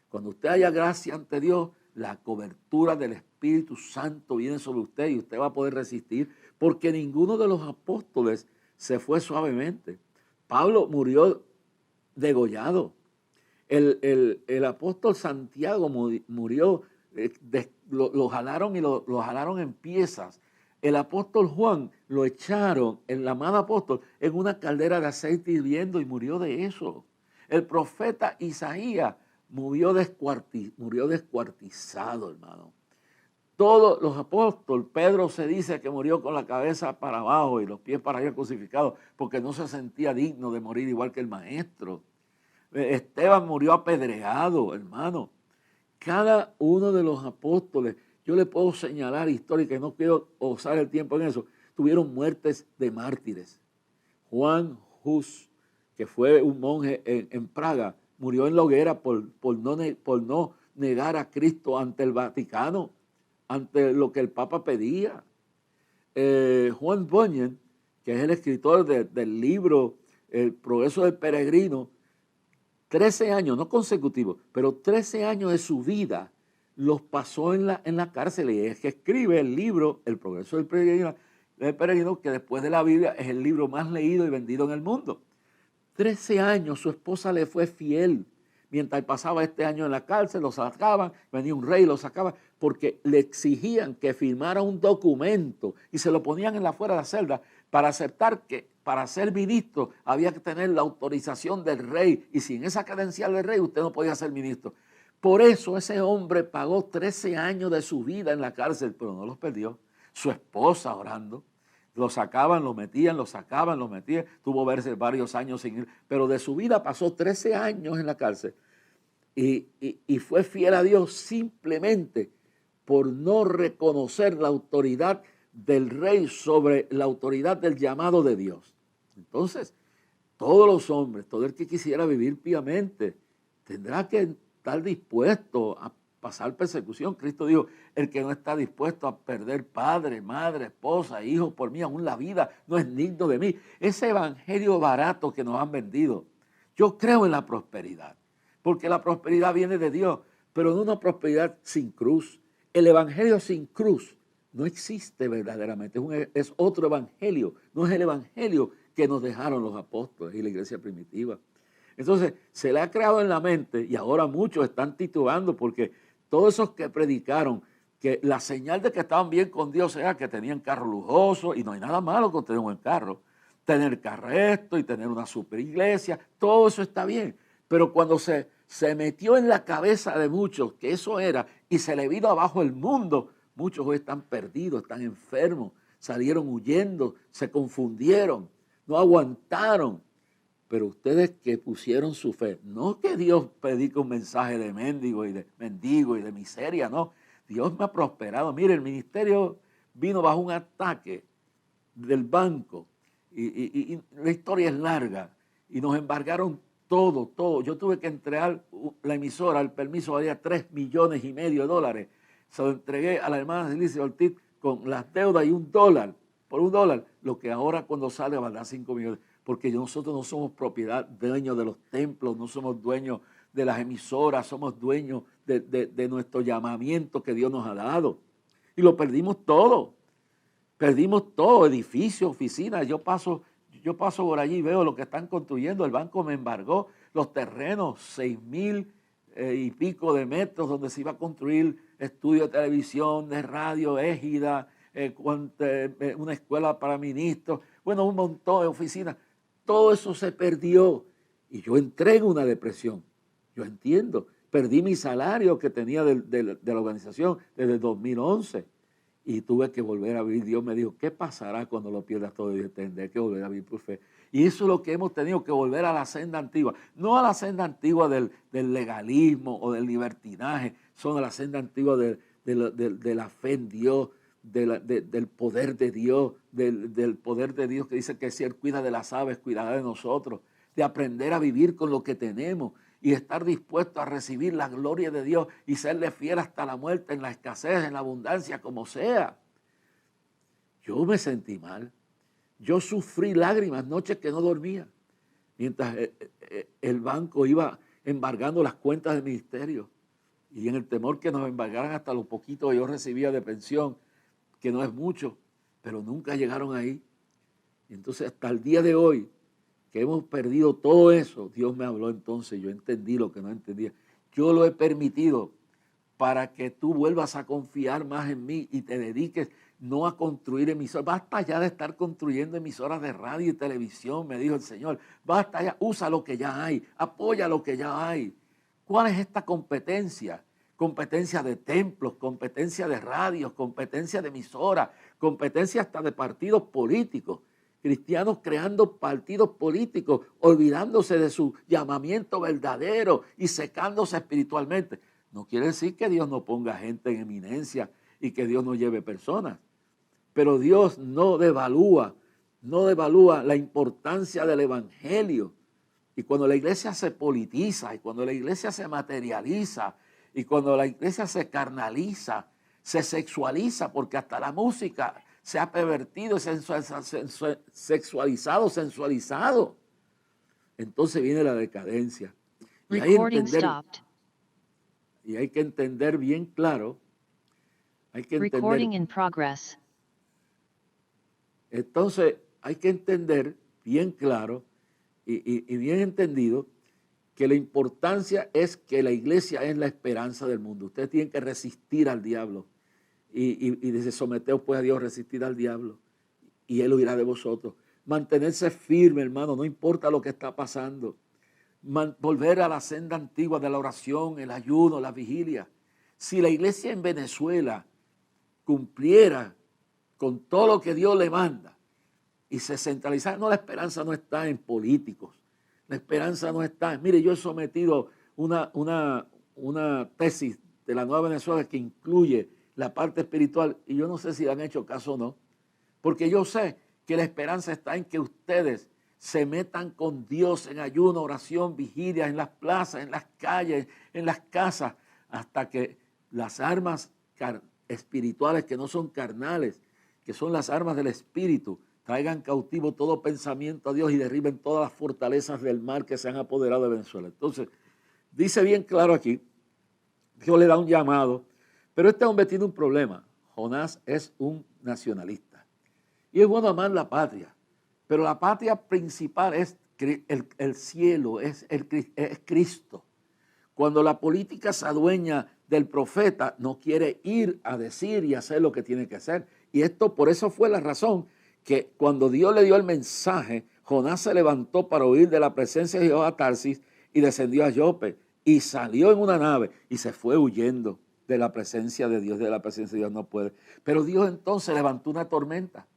Cuando usted haya gracia ante Dios, la cobertura del Espíritu Santo viene sobre usted y usted va a poder resistir, porque ninguno de los apóstoles se fue suavemente. Pablo murió degollado. El apóstol Santiago murió, lo jalaron y lo jalaron en piezas. El apóstol Juan lo echaron, el amado apóstol, en una caldera de aceite hirviendo y murió de eso. El profeta Isaías murió descuartizado, hermano. Todos los apóstoles, Pedro se dice que murió con la cabeza para abajo y los pies para arriba crucificados porque no se sentía digno de morir igual que el maestro. Esteban murió apedreado, hermano. Cada uno de los apóstoles, yo le puedo señalar historias que no quiero usar el tiempo en eso, tuvieron muertes de mártires. Juan Hus, que fue un monje en Praga, murió en la hoguera por no negar a Cristo ante el Vaticano, ante lo que el Papa pedía. Juan Bunyan, que es el escritor del libro El progreso del peregrino, 13 años, no consecutivos, pero 13 años de su vida los pasó en la cárcel, y es que escribe el libro El progreso del peregrino, que después de la Biblia es el libro más leído y vendido en el mundo. 13 años su esposa le fue fiel. Mientras pasaba este año en la cárcel, lo sacaban, venía un rey, lo sacaba, porque le exigían que firmara un documento y se lo ponían en la fuera de la celda para aceptar que para ser ministro había que tener la autorización del rey, y sin esa credencial del rey usted no podía ser ministro. Por eso ese hombre pagó 13 años de su vida en la cárcel, pero no los perdió. Su esposa orando, lo sacaban, lo metían, lo sacaban, lo metían, tuvo verse varios años sin ir, pero de su vida pasó 13 años en la cárcel y fue fiel a Dios simplemente por no reconocer la autoridad del rey sobre la autoridad del llamado de Dios. Entonces, todos los hombres, todo el que quisiera vivir piamente, tendrá que estar dispuesto a pasar persecución. Cristo dijo, el que no está dispuesto a perder padre, madre, esposa, hijos por mí, aún la vida, no es digno de mí. Ese evangelio barato que nos han vendido. Yo creo en la prosperidad, porque la prosperidad viene de Dios, pero no una prosperidad sin cruz. El evangelio sin cruz no existe verdaderamente, es otro evangelio, no es el evangelio que nos dejaron los apóstoles y la iglesia primitiva. Entonces, se le ha creado en la mente, y ahora muchos están titubando porque todos esos que predicaron que la señal de que estaban bien con Dios era que tenían carro lujoso, y no hay nada malo con tener un buen carro, tener carreto y tener una super iglesia, todo eso está bien. Pero cuando se metió en la cabeza de muchos que eso era y se le vino abajo el mundo, muchos hoy están perdidos, están enfermos, salieron huyendo, se confundieron, no aguantaron. Pero ustedes que pusieron su fe, no que Dios predica un mensaje de mendigo y de miseria, no. Dios me ha prosperado. Mire, el ministerio vino bajo un ataque del banco y la historia es larga y nos embargaron todo. Yo tuve que entregar la emisora, el permiso valía $3,5 millones. Se lo entregué a la hermana Celicia Ortiz con las deudas y $1, por $1, lo que ahora cuando sale valdrá 5 millones. Porque nosotros no somos propiedad, dueños de los templos, no somos dueños de las emisoras, somos dueños de nuestro llamamiento que Dios nos ha dado. Y lo perdimos todo, edificios, oficinas. Yo paso por allí y veo lo que están construyendo. El banco me embargó los terrenos, 6,000 y pico de metros donde se iba a construir estudio de televisión, de radio, égida, una escuela para ministros, bueno, un montón de oficinas. Todo eso se perdió y yo entré en una depresión. Yo entiendo, perdí mi salario que tenía de la organización desde el 2011 y tuve que volver a vivir. Dios me dijo, ¿qué pasará cuando lo pierdas todo? Y tendré que volver a vivir por fe. Y eso es lo que hemos tenido que volver a la senda antigua, no a la senda antigua del legalismo o del libertinaje, son a la senda antigua de la fe en Dios, del poder de Dios, del poder de Dios que dice que si Él cuida de las aves, cuidará de nosotros, de aprender a vivir con lo que tenemos y estar dispuesto a recibir la gloria de Dios y serle fiel hasta la muerte, en la escasez, en la abundancia, como sea. Yo me sentí mal, yo sufrí lágrimas, noches que no dormía, mientras el banco iba embargando las cuentas del ministerio y en el temor que nos embargaran hasta lo poquito que yo recibía de pensión, que no es mucho, pero nunca llegaron ahí. Y entonces hasta el día de hoy, que hemos perdido todo eso, Dios me habló entonces, yo entendí lo que no entendía. Yo lo he permitido para que tú vuelvas a confiar más en mí y te dediques no a construir emisoras. Basta ya de estar construyendo emisoras de radio y televisión, me dijo el Señor. Basta ya, usa lo que ya hay, apoya lo que ya hay. ¿Cuál es esta competencia? Competencia de templos, competencia de radios, competencia de emisoras, competencia hasta de partidos políticos. cristianos creando partidos políticos, olvidándose de su llamamiento verdadero y secándose espiritualmente. No quiere decir que Dios no ponga gente en eminencia y que Dios no lleve personas. Pero Dios no devalúa la importancia del evangelio. Y cuando la iglesia se politiza, y cuando la iglesia se materializa, y cuando la iglesia se carnaliza, se sexualiza, porque hasta la música se ha pervertido, sexualizado, sensualizado. Entonces viene la decadencia. Y hay que entender bien claro. Recording in progress. Entonces hay que entender bien claro y bien entendido que la importancia es que la iglesia es la esperanza del mundo. Ustedes tienen que resistir al diablo y dice, someteos pues a Dios, resistir al diablo y Él huirá de vosotros. Mantenerse firme, hermano, no importa lo que está pasando. Volver a la senda antigua de la oración, el ayuno, la vigilia. Si la iglesia en Venezuela cumpliera con todo lo que Dios le manda y se centralizara, no, la esperanza no está en políticos. La esperanza no está. Mire, yo he sometido una tesis de la Nueva Venezuela que incluye la parte espiritual y yo no sé si le han hecho caso o no, porque yo sé que la esperanza está en que ustedes se metan con Dios en ayuno, oración, vigilia, en las plazas, en las calles, en las casas, hasta que las armas espirituales que no son carnales, que son las armas del Espíritu, traigan cautivo todo pensamiento a Dios y derriben todas las fortalezas del mal que se han apoderado de Venezuela. Entonces, dice bien claro aquí, Dios le da un llamado, pero este hombre tiene un problema. Jonás es un nacionalista. Y es bueno amar la patria, pero la patria principal es el cielo, es Cristo. Cuando la política se adueña del profeta, no quiere ir a decir y hacer lo que tiene que hacer. Y esto, por eso fue la razón que cuando Dios le dio el mensaje, Jonás se levantó para huir de la presencia de Jehová a Tarsis y descendió a Jope y salió en una nave y se fue huyendo de la presencia de Dios. De la presencia de Dios no puede. Pero Dios entonces levantó una tormenta.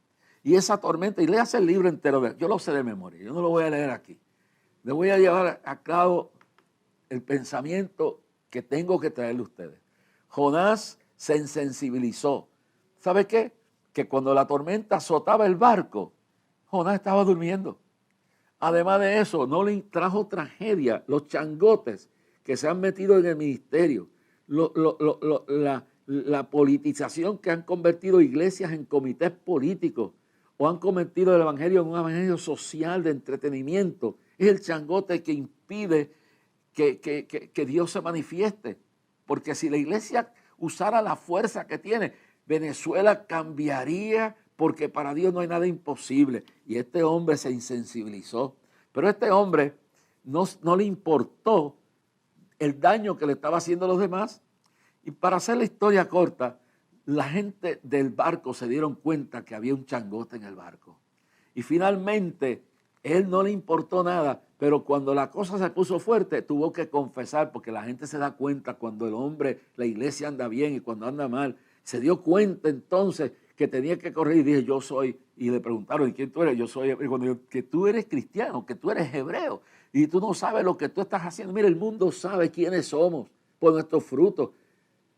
Y esa tormenta, y léase el libro entero, yo lo sé de memoria, yo no lo voy a leer aquí. Le voy a llevar a cabo el pensamiento que tengo que traerle a ustedes. Jonás se insensibilizó. ¿Sabe qué? Que cuando la tormenta azotaba el barco, Jonás estaba durmiendo. Además de eso, no le trajo tragedia los changotes que se han metido en el ministerio, la politización que han convertido iglesias en comités políticos o han convertido el evangelio en un evangelio social de entretenimiento. Es el changote que impide que Dios se manifieste. Porque si la iglesia usara la fuerza que tiene, Venezuela cambiaría, porque para Dios no hay nada imposible. Y este hombre se insensibilizó. Pero este hombre no le importó el daño que le estaba haciendo a los demás. Y para hacer la historia corta, la gente del barco se dieron cuenta que había un changote en el barco. Y finalmente, él no le importó nada, pero cuando la cosa se puso fuerte, tuvo que confesar, porque la gente se da cuenta cuando el hombre, la iglesia anda bien y cuando anda mal. Se dio cuenta entonces que tenía que correr y dije, yo soy, y le preguntaron, ¿y quién tú eres? Yo soy, y cuando yo, que tú eres cristiano, que tú eres hebreo, y tú no sabes lo que tú estás haciendo. Mira, el mundo sabe quiénes somos por nuestros frutos.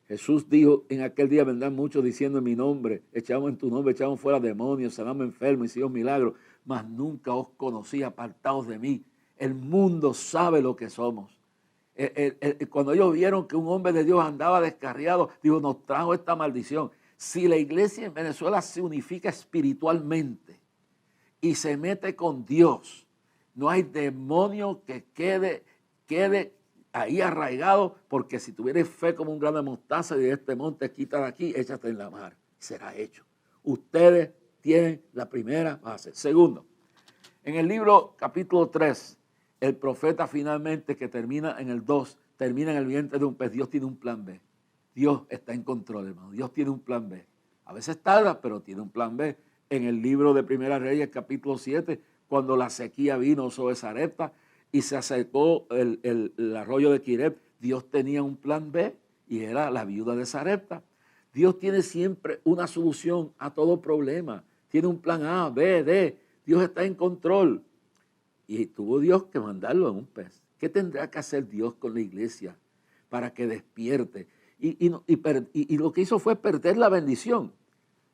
Jesús dijo, en aquel día vendrán muchos diciendo en mi nombre, echamos en tu nombre, echamos fuera demonios, sanamos enfermos, hicimos milagros, mas nunca os conocí, apartados de mí. El mundo sabe lo que somos. Cuando ellos vieron que un hombre de Dios andaba descarriado, dijo, nos trajo esta maldición. Si la iglesia en Venezuela se unifica espiritualmente y se mete con Dios, no hay demonio que quede ahí arraigado, porque si tuvieres fe como un grano de mostaza y de este monte quita de aquí, échate en la mar, será hecho. Ustedes tienen la primera base. Segundo, en el libro capítulo 3, el profeta finalmente, que termina en el 2, termina en el vientre de un pez. Dios tiene un plan B. Dios está en control, hermano. Dios tiene un plan B. A veces tarda, pero tiene un plan B. En el libro de Primera Reyes, capítulo 7, cuando la sequía vino sobre Sarepta y se acercó el arroyo de Quiret, Dios tenía un plan B y era la viuda de Sarepta. Dios tiene siempre una solución a todo problema. Tiene un plan A, B, D. Dios está en control. Y tuvo Dios que mandarlo en un pez. ¿Qué tendrá que hacer Dios con la iglesia para que despierte? Y lo que hizo fue perder la bendición.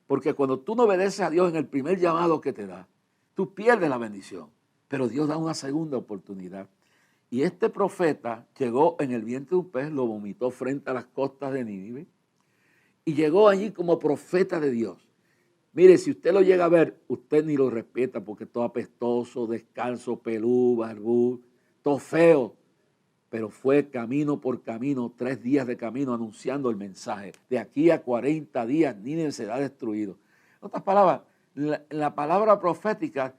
Porque cuando tú no obedeces a Dios en el primer llamado que te da, tú pierdes la bendición. Pero Dios da una segunda oportunidad. Y este profeta llegó en el vientre de un pez, lo vomitó frente a las costas de Nínive. Y llegó allí como profeta de Dios. Mire, si usted lo llega a ver, usted ni lo respeta porque es todo apestoso, descalzo, pelú, barbú, todo feo. Pero fue camino por camino, 3 días de camino anunciando el mensaje. De aquí a 40 días Nínive será destruido. En otras palabras, la palabra profética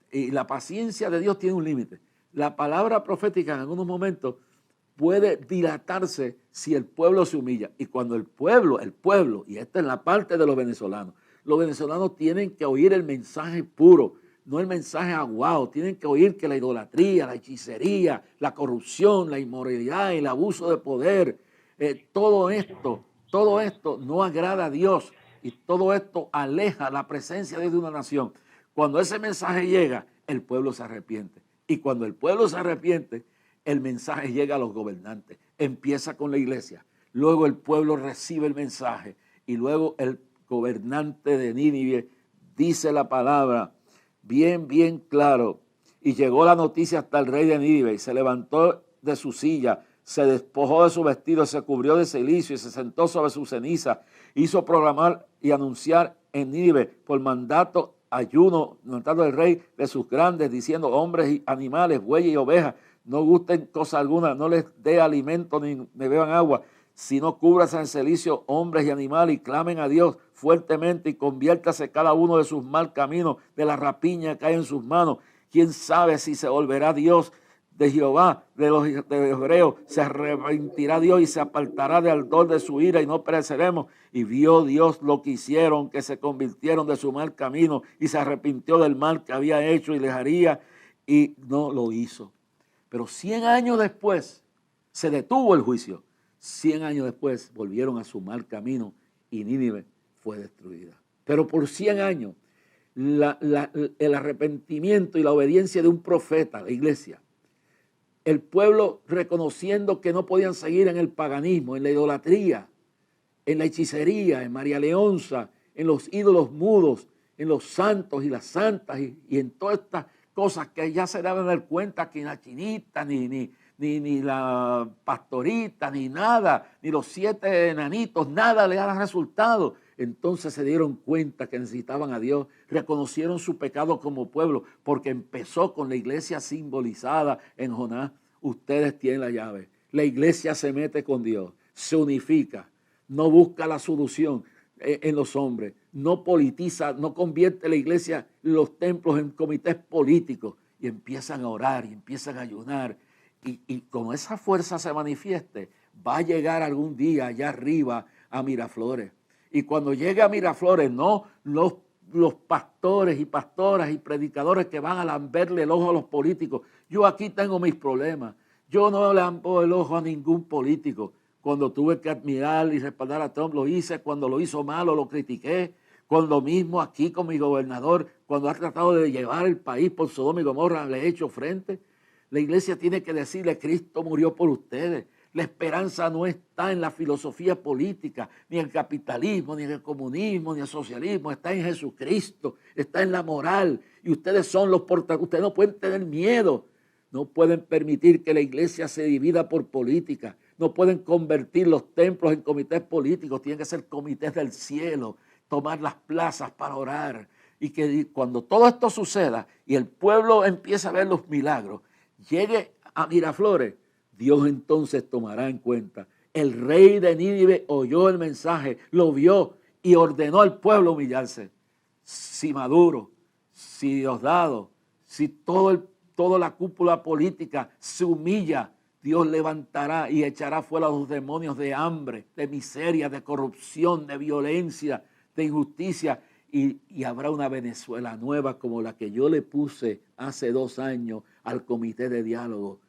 y la paciencia de Dios tiene un límite. La palabra profética en algunos momentos puede dilatarse si el pueblo se humilla. Y cuando el pueblo, y esta es la parte de los venezolanos tienen que oír el mensaje puro, no el mensaje aguado. Tienen que oír que la idolatría, la hechicería, la corrupción, la inmoralidad, el abuso de poder, todo esto no agrada a Dios y todo esto aleja la presencia de Dios de una nación. Cuando ese mensaje llega, el pueblo se arrepiente. Y cuando el pueblo se arrepiente, el mensaje llega a los gobernantes. Empieza con la iglesia. Luego el pueblo recibe el mensaje. Y luego el gobernante de Nínive dice la palabra bien claro. Y llegó la noticia hasta el rey de Nínive. Y se levantó de su silla, se despojó de su vestido, se cubrió de cilicio y se sentó sobre su ceniza. Hizo proclamar y anunciar en Nínive por mandato del rey de sus grandes, diciendo: hombres y animales, bueyes y ovejas, no gusten cosa alguna, no les dé alimento ni beban agua, sino cúbrase en cilicio hombres y animales y clamen a Dios fuertemente y conviértase cada uno de sus mal caminos, de la rapiña que hay en sus manos. ¿Quién sabe si se volverá Dios de Jehová, de los hebreos? Se arrepentirá Dios y se apartará del ardor de su ira y no pereceremos. Y vio Dios lo que hicieron, que se convirtieron de su mal camino y se arrepintió del mal que había hecho y les haría, y no lo hizo. Pero 100 años después se detuvo el juicio. 100 años después volvieron a su mal camino y Nínive fue destruida. Pero por 100 años el arrepentimiento y la obediencia de un profeta, la iglesia, el pueblo reconociendo que no podían seguir en el paganismo, en la idolatría, en la hechicería, en María Leonza, en los ídolos mudos, en los santos y las santas y en todas estas cosas que ya se daban dar cuenta que la chinita, ni la pastorita, ni nada, ni los 7 enanitos, nada le daba resultado. Entonces se dieron cuenta que necesitaban a Dios, reconocieron su pecado como pueblo, porque empezó con la iglesia simbolizada en Jonás. Ustedes tienen la llave. La iglesia se mete con Dios, se unifica, no busca la solución en los hombres, no politiza, no convierte la iglesia, los templos en comités políticos, y empiezan a orar y empiezan a ayunar. Y como esa fuerza se manifieste, va a llegar algún día allá arriba a Miraflores. Y cuando llegue a Miraflores, no los pastores y pastoras y predicadores que van a lamberle el ojo a los políticos. Yo aquí tengo mis problemas. Yo no le lambo el ojo a ningún político. Cuando tuve que admirar y respaldar a Trump, lo hice. Cuando lo hizo malo, lo critiqué. Cuando mismo aquí con mi gobernador, cuando ha tratado de llevar el país por Sodoma y Gomorra, le he hecho frente. La iglesia tiene que decirle: Cristo murió por ustedes. La esperanza no está en la filosofía política, ni en el capitalismo, ni en el comunismo, ni en el socialismo. Está en Jesucristo, está en la moral. Y ustedes son los portadores. Ustedes no pueden tener miedo. No pueden permitir que la iglesia se divida por política. No pueden convertir los templos en comités políticos. Tienen que ser comités del cielo. Tomar las plazas para orar. Y que cuando todo esto suceda y el pueblo empiece a ver los milagros, llegue a Miraflores, Dios entonces tomará en cuenta. El rey de Nínive oyó el mensaje, lo vio y ordenó al pueblo humillarse. Si Maduro, si Diosdado, si toda la cúpula política se humilla, Dios levantará y echará fuera a los demonios de hambre, de miseria, de corrupción, de violencia, de injusticia. Y habrá una Venezuela nueva como la que yo le puse hace 2 años al comité de diálogo.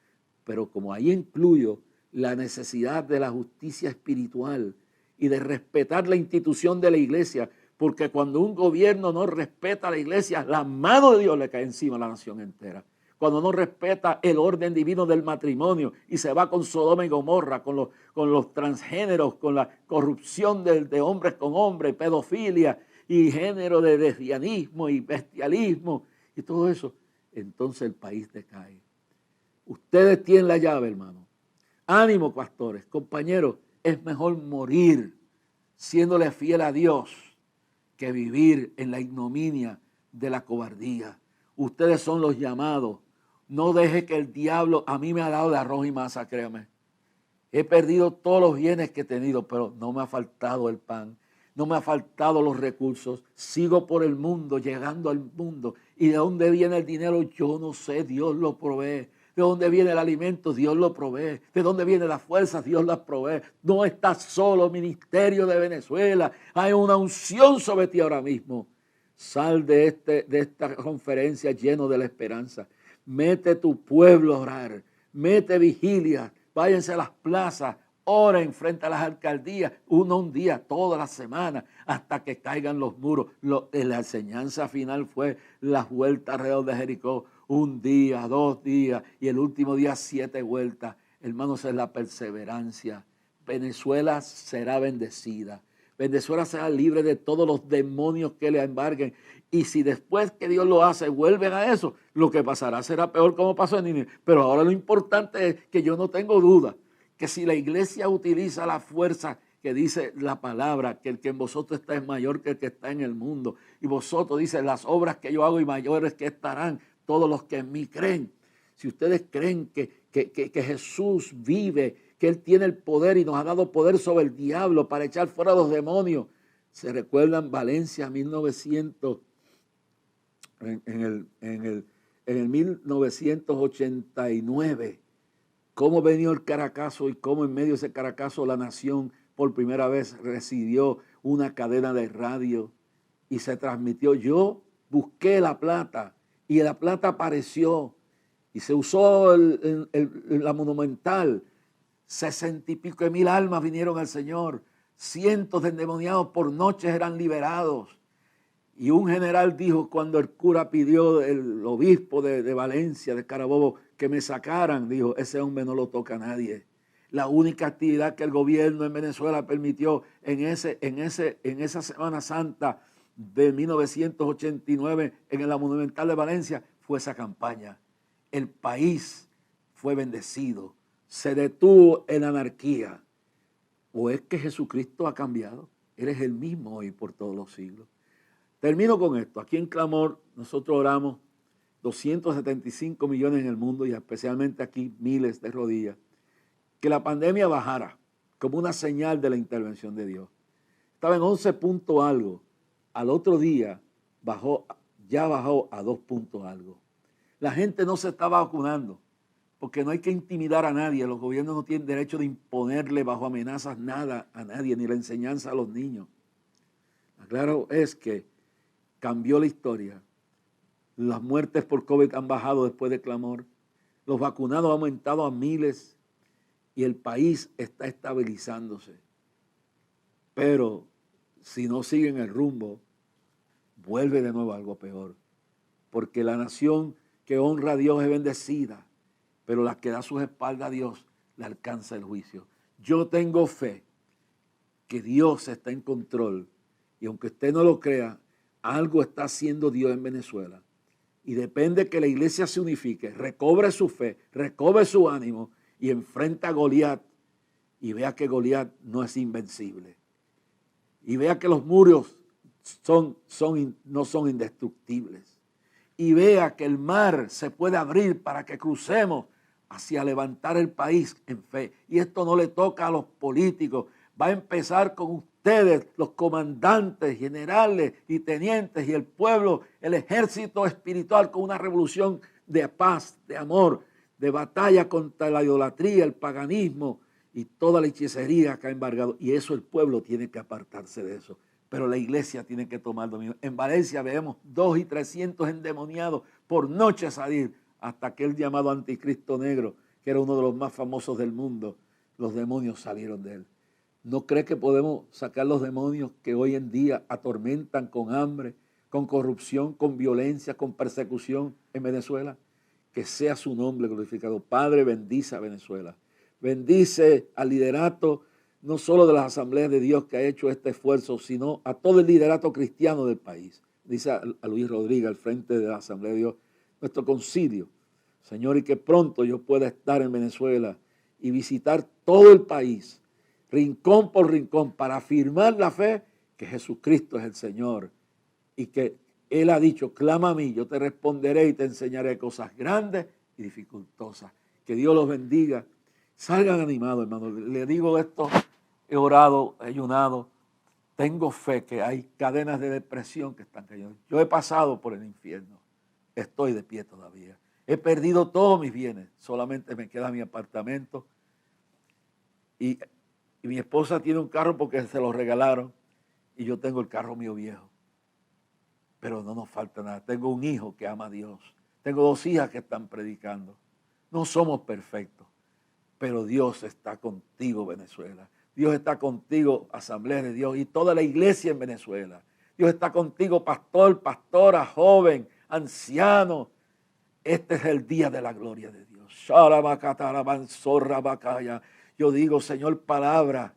Pero como ahí incluyo la necesidad de la justicia espiritual y de respetar la institución de la iglesia, Porque cuando un gobierno no respeta a la iglesia, la mano de Dios le cae encima a la nación entera. Cuando no respeta el orden divino del matrimonio y se va con Sodoma y Gomorra, con los transgéneros, con la corrupción de hombres con hombres, pedofilia y género de lesbianismo y bestialismo y todo eso, entonces el país decae. Ustedes tienen la llave, hermano. Ánimo, pastores, compañeros, es mejor morir siéndole fiel a Dios que vivir en la ignominia de la cobardía. Ustedes son los llamados. No deje que el diablo, a mí me ha dado de arroz y masa, créame. He perdido todos los bienes que he tenido, pero no me ha faltado el pan, no me ha faltado los recursos. Sigo por el mundo, llegando al mundo. ¿Y de dónde viene el dinero? Yo no sé, Dios lo provee. ¿De dónde viene el alimento? Dios lo provee. ¿De dónde viene la fuerza? Dios las provee. No estás solo, ministerio de Venezuela. Hay una unción sobre ti ahora mismo. Sal de esta conferencia lleno de la esperanza. Mete tu pueblo a orar. Mete vigilia. Váyanse a las plazas. Oren frente a las alcaldías. Un día, toda la semana, hasta que caigan los muros. La enseñanza final fue las vueltas alrededor de Jericó. 1 día, 2 días y el último día 7 vueltas. Hermanos, es la perseverancia. Venezuela será bendecida. Venezuela será libre de todos los demonios que le embarguen. Y si después que Dios lo hace vuelven a eso, lo que pasará será peor como pasó en Nínive. Pero ahora lo importante es que yo no tengo duda que si la iglesia utiliza la fuerza que dice la palabra, que el que en vosotros está es mayor que el que está en el mundo. Y vosotros, dice, las obras que yo hago y mayores que estarán todos los que en mí creen. Si ustedes creen que Jesús vive, que Él tiene el poder y nos ha dado poder sobre el diablo para echar fuera a los demonios. ¿Se recuerdan Valencia 1900? En el 1989, cómo venía el Caracazo y cómo en medio de ese Caracazo la nación por primera vez recibió una cadena de radio y se transmitió. Yo busqué la plata y la plata apareció y se usó la Monumental. 60 y pico de mil almas vinieron al Señor. Cientos de endemoniados por noches eran liberados. Y un general dijo, cuando el cura pidió, el obispo de Valencia, de Carabobo, que me sacaran, dijo, ese hombre no lo toca a nadie. La única actividad que el gobierno en Venezuela permitió en esa Semana Santa de 1989 en la Monumental de Valencia fue esa campaña. El país fue bendecido, se detuvo en la anarquía. ¿O es que Jesucristo ha cambiado? Él es el mismo hoy por todos los siglos. Termino con esto. Aquí en Clamor nosotros oramos 275 millones en el mundo y especialmente aquí miles de rodillas. Que la pandemia bajara como una señal de la intervención de Dios. Estaba en 11 puntos algo. Al otro día ya bajó a 2 puntos algo. La gente no se está vacunando porque no hay que intimidar a nadie. Los gobiernos no tienen derecho de imponerle bajo amenazas nada a nadie, ni la enseñanza a los niños. Claro es que cambió la historia. Las muertes por COVID han bajado después de Clamor. Los vacunados han aumentado a miles y el país está estabilizándose. Pero si no siguen el rumbo, vuelve de nuevo algo peor. Porque la nación que honra a Dios es bendecida, pero la que da sus espaldas a Dios le alcanza el juicio. Yo tengo fe que Dios está en control y aunque usted no lo crea, algo está haciendo Dios en Venezuela. Y depende que la iglesia se unifique, recobre su fe, recobre su ánimo y enfrenta a Goliat y vea que Goliat no es invencible. Y vea que los muros no son indestructibles. Y vea que el mar se puede abrir para que crucemos hacia levantar el país en fe. Y esto no le toca a los políticos. Va a empezar con ustedes, los comandantes, generales y tenientes y el pueblo, el ejército espiritual con una revolución de paz, de amor, de batalla contra la idolatría, el paganismo y toda la hechicería que ha embargado. Y eso el pueblo tiene que apartarse de eso. Pero la iglesia tiene que tomar dominio. En Valencia vemos 200 y 300 endemoniados por noche salir hasta aquel llamado anticristo negro, que era uno de los más famosos del mundo. Los demonios salieron de él. ¿No cree que podemos sacar los demonios que hoy en día atormentan con hambre, con corrupción, con violencia, con persecución en Venezuela? Que sea su nombre glorificado. Padre, bendice a Venezuela. Bendice al liderato, no solo de las asambleas de Dios que ha hecho este esfuerzo, sino a todo el liderato cristiano del país. Dice a Luis Rodríguez al frente de la Asamblea de Dios, nuestro concilio. Señor, y que pronto yo pueda estar en Venezuela y visitar todo el país, rincón por rincón, para afirmar la fe que Jesucristo es el Señor y que Él ha dicho, clama a mí, yo te responderé y te enseñaré cosas grandes y dificultosas. Que Dios los bendiga. Salgan animados, hermanos. Le digo esto, he orado, he ayunado. Tengo fe que hay cadenas de depresión que están cayendo. Yo he pasado por el infierno. Estoy de pie todavía. He perdido todos mis bienes. Solamente me queda mi apartamento. Y mi esposa tiene un carro porque se lo regalaron. Y yo tengo el carro mío viejo. Pero no nos falta nada. Tengo un hijo que ama a Dios. Tengo 2 hijas que están predicando. No somos perfectos. Pero Dios está contigo, Venezuela. Dios está contigo, Asamblea de Dios, y toda la iglesia en Venezuela. Dios está contigo, pastor, pastora, joven, anciano. Este es el día de la gloria de Dios. Yo digo, Señor, palabra.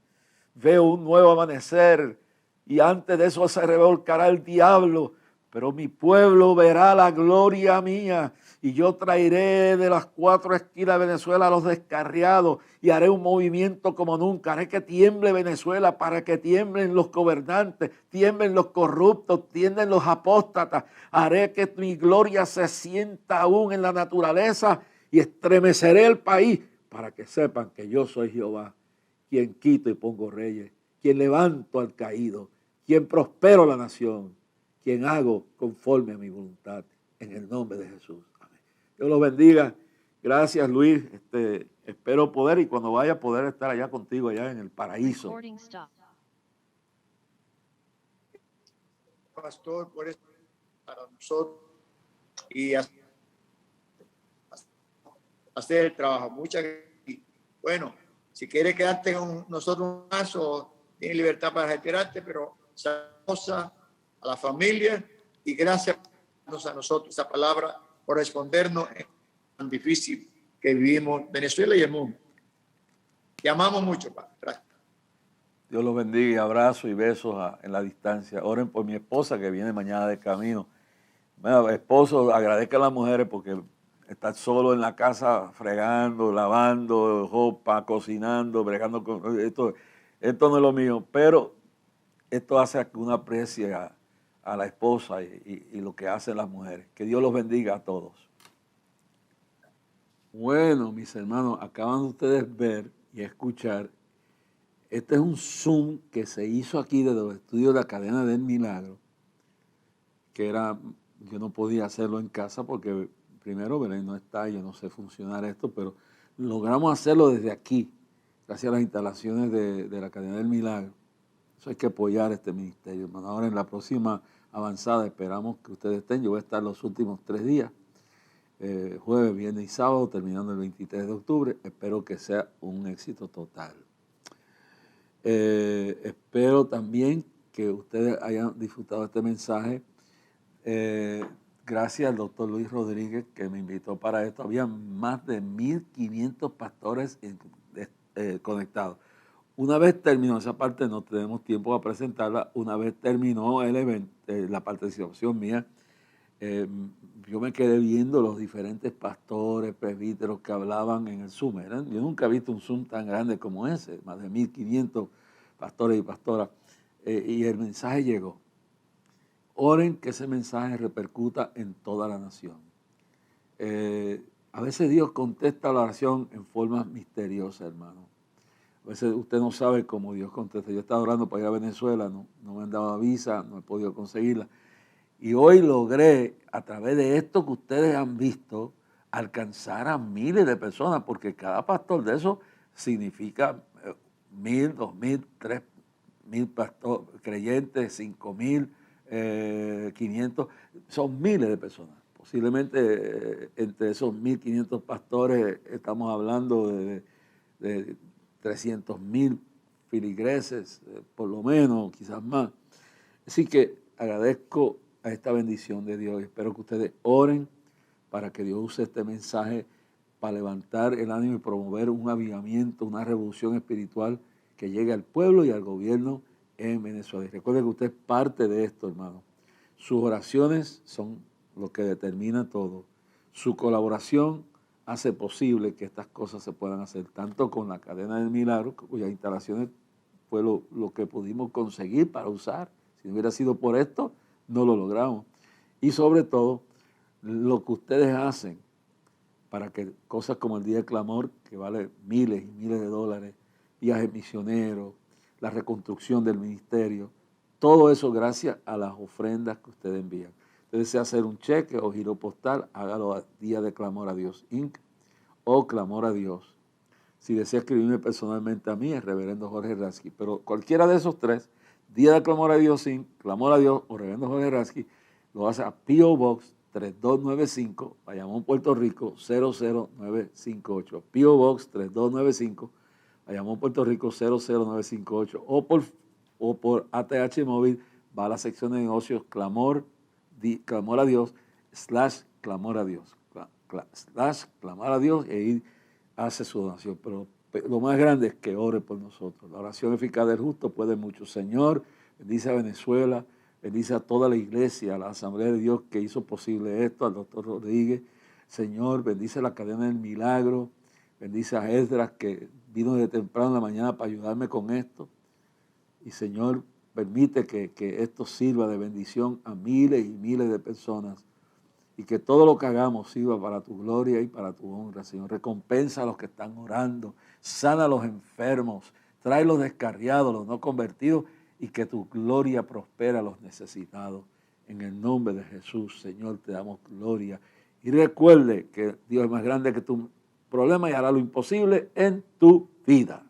Veo un nuevo amanecer. Y antes de eso se revolcará el diablo. Pero mi pueblo verá la gloria mía. Y yo traeré de las 4 esquinas de Venezuela a los descarriados y haré un movimiento como nunca. Haré que tiemble Venezuela para que tiemblen los gobernantes, tiemblen los corruptos, tiemblen los apóstatas. Haré que mi gloria se sienta aún en la naturaleza y estremeceré el país para que sepan que yo soy Jehová, quien quito y pongo reyes, quien levanto al caído, quien prospero la nación, quien hago conforme a mi voluntad, en el nombre de Jesús. Amén. Dios los bendiga. Gracias, Luis. Espero poder, y cuando vaya, poder estar allá contigo, allá en el paraíso. Pastor, por eso para nosotros y hacer el trabajo. Muchas gracias. Bueno, si quieres quedarte con nosotros más, o tienes libertad para retirarte, pero a la familia, y gracias a nosotros esa palabra por respondernos en tan difícil que vivimos Venezuela y el mundo. Te amamos mucho, Padre. Gracias. Dios los bendiga, abrazo y besos en la distancia. Oren por mi esposa que viene mañana de camino. Bueno, esposo, agradezca a las mujeres porque estar solo en la casa fregando, lavando ropa, cocinando, bregando con esto no es lo mío, pero esto hace que uno aprecie a la esposa y lo que hacen las mujeres. Que Dios los bendiga a todos. Bueno, mis hermanos, acaban de ustedes ver y escuchar. Este es un Zoom que se hizo aquí desde los estudios de la Cadena del Milagro, que yo no podía hacerlo en casa porque primero Belén no está, yo no sé funcionar esto, pero logramos hacerlo desde aquí, gracias a las instalaciones de la Cadena del Milagro. Eso hay que apoyar este ministerio, hermano. Ahora en la próxima avanzada esperamos que ustedes estén. Yo voy a estar los últimos 3 días, jueves, viernes y sábado, terminando el 23 de octubre. Espero que sea un éxito total. Espero también que ustedes hayan disfrutado este mensaje. Gracias al doctor Luis Rodríguez que me invitó para esto. Había más de 1,500 pastores conectados. Una vez terminó esa parte, no tenemos tiempo para presentarla. Una vez terminó el evento, la participación mía, yo me quedé viendo los diferentes pastores, presbíteros que hablaban en el Zoom. Yo nunca he visto un Zoom tan grande como ese, más de 1,500 pastores y pastoras. Y el mensaje llegó. Oren que ese mensaje repercuta en toda la nación. A veces Dios contesta la oración en forma misteriosa, hermano. A veces usted no sabe cómo Dios contesta. Yo estaba orando para ir a Venezuela, no me han dado visa, no he podido conseguirla. Y hoy logré, a través de esto que ustedes han visto, alcanzar a miles de personas, porque cada pastor de eso significa 1,000, 2,000, 3,000 creyentes, 5,000, 500, son miles de personas. Posiblemente entre esos 1,500 pastores estamos hablando de 300,000 filigreses, por lo menos, quizás más. Así que agradezco a esta bendición de Dios. Espero que ustedes oren para que Dios use este mensaje para levantar el ánimo y promover un avivamiento, una revolución espiritual que llegue al pueblo y al gobierno en Venezuela. Y recuerden que usted es parte de esto, hermano. Sus oraciones son lo que determina todo. Su colaboración hace posible que estas cosas se puedan hacer, tanto con la cadena del milagro, cuyas instalaciones fue lo que pudimos conseguir para usar. Si no hubiera sido por esto, no lo logramos. Y sobre todo, lo que ustedes hacen para que cosas como el Día del Clamor, que vale miles y miles de dólares, viajes misioneros, la reconstrucción del ministerio, todo eso gracias a las ofrendas que ustedes envían. Usted desea hacer un cheque o giro postal, hágalo a Día de Clamor a Dios Inc. o Clamor a Dios. Si desea escribirme personalmente a mí, es Reverendo Jorge Rasky. Pero cualquiera de esos tres, Día de Clamor a Dios Inc., Clamor a Dios o Reverendo Jorge Rasky, lo hace a P.O. Box 3295, Bayamón, Puerto Rico, 00958. P.O. Box 3295, Bayamón, Puerto Rico, 00958. O por ATH móvil, va a la sección de negocios Clamor a Dios, /Clamor a Dios, /Clamor a Dios, y ahí hace su donación. Pero lo más grande es que ore por nosotros. La oración eficaz del justo puede mucho. Señor, bendice a Venezuela, bendice a toda la iglesia, a la Asamblea de Dios que hizo posible esto, al doctor Rodríguez. Señor, bendice la cadena del milagro, bendice a Esdras que vino de temprano en la mañana para ayudarme con esto. Y Señor, permite que esto sirva de bendición a miles y miles de personas y que todo lo que hagamos sirva para tu gloria y para tu honra, Señor. Recompensa a los que están orando, sana a los enfermos, trae los descarriados, los no convertidos, y que tu gloria prospere a los necesitados. En el nombre de Jesús, Señor, te damos gloria. Y recuerde que Dios es más grande que tu problema y hará lo imposible en tu vida.